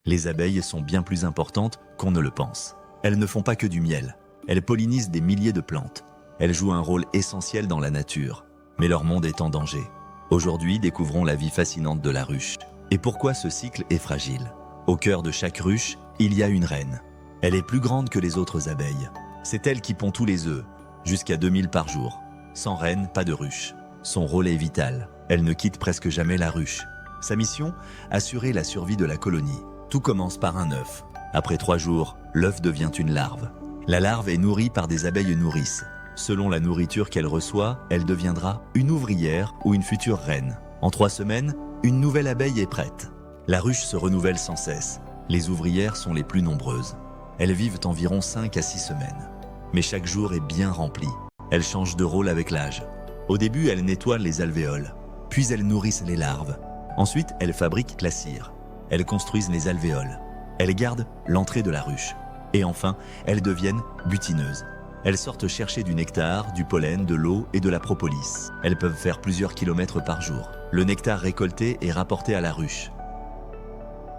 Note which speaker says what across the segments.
Speaker 1: Les abeilles sont bien plus importantes qu'on ne le pense. Elles ne font pas que du miel. Elles pollinisent des milliers de plantes. Elles jouent un rôle essentiel dans la nature. Mais leur monde est en danger. Aujourd'hui, découvrons la vie fascinante de la ruche. Et pourquoi ce cycle est fragile. Au cœur de chaque ruche, il y a une reine. Elle est plus grande que les autres abeilles. C'est elle qui pond tous les œufs, jusqu'à 2000 par jour. Sans reine, pas de ruche. Son rôle est vital. Elle ne quitte presque jamais la ruche. Sa mission, assurer la survie de la colonie. Tout commence par un œuf. Après 3 jours, l'œuf devient une larve. La larve est nourrie par des abeilles nourrices. Selon la nourriture qu'elle reçoit, elle deviendra une ouvrière ou une future reine. En 3 semaines, une nouvelle abeille est prête. La ruche se renouvelle sans cesse. Les ouvrières sont les plus nombreuses. Elles vivent environ 5 à 6 semaines. Mais chaque jour est bien rempli. Elles changent de rôle avec l'âge. Au début, elles nettoient les alvéoles. Puis elles nourrissent les larves. Ensuite, elles fabriquent la cire. Elles construisent les alvéoles. Elles gardent l'entrée de la ruche. Et enfin, elles deviennent butineuses. Elles sortent chercher du nectar, du pollen, de l'eau et de la propolis. Elles peuvent faire plusieurs kilomètres par jour. Le nectar récolté est rapporté à la ruche.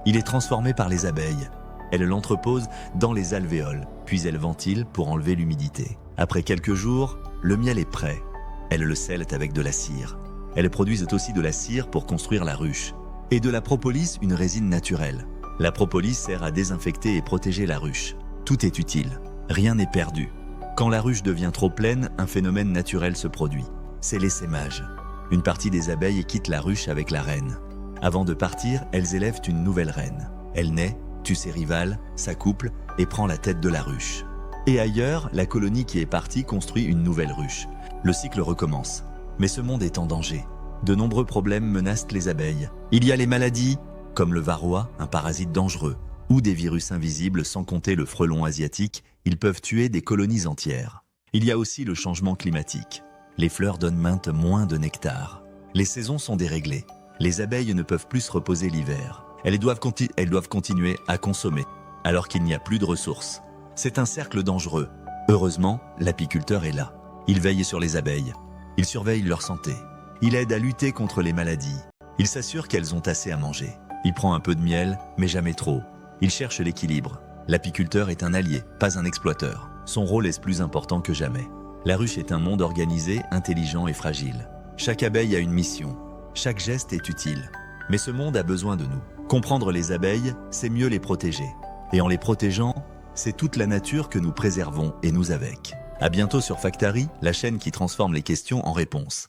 Speaker 1: Il est transformé par les abeilles. Elles l'entreposent dans les alvéoles, puis elles ventilent pour enlever l'humidité. Après quelques jours, le miel est prêt. Elles le scellent avec de la cire. Elles produisent aussi de la cire pour construire la ruche. Et de la propolis, une résine naturelle. La propolis sert à désinfecter et protéger la ruche. Tout est utile. Rien n'est perdu. Quand la ruche devient trop pleine, un phénomène naturel se produit. C'est l'essaimage. Une partie des abeilles quitte la ruche avec la reine. Avant de partir, elles élèvent une nouvelle reine. Elle naît, tue ses rivales, s'accouple et prend la tête de la ruche. Et ailleurs, la colonie qui est partie construit une nouvelle ruche. Le cycle recommence. Mais ce monde est en danger. De nombreux problèmes menacent les abeilles. Il y a les maladies, comme le varroa, un parasite dangereux, ou des virus invisibles sans compter le frelon asiatique, ils peuvent tuer des colonies entières. Il y a aussi le changement climatique. Les fleurs donnent moins de nectar. Les saisons sont déréglées. Les abeilles ne peuvent plus se reposer l'hiver. Elles doivent continuer à consommer, alors qu'il n'y a plus de ressources. C'est un cercle dangereux. Heureusement, l'apiculteur est là. Il veille sur les abeilles. Il surveille leur santé. Il aide à lutter contre les maladies. Il s'assure qu'elles ont assez à manger. Il prend un peu de miel, mais jamais trop. Il cherche l'équilibre. L'apiculteur est un allié, pas un exploiteur. Son rôle est plus important que jamais. La ruche est un monde organisé, intelligent et fragile. Chaque abeille a une mission. Chaque geste est utile. Mais ce monde a besoin de nous. Comprendre les abeilles, c'est mieux les protéger. Et en les protégeant, c'est toute la nature que nous préservons et nous avec. À bientôt sur Factari, la chaîne qui transforme les questions en réponses.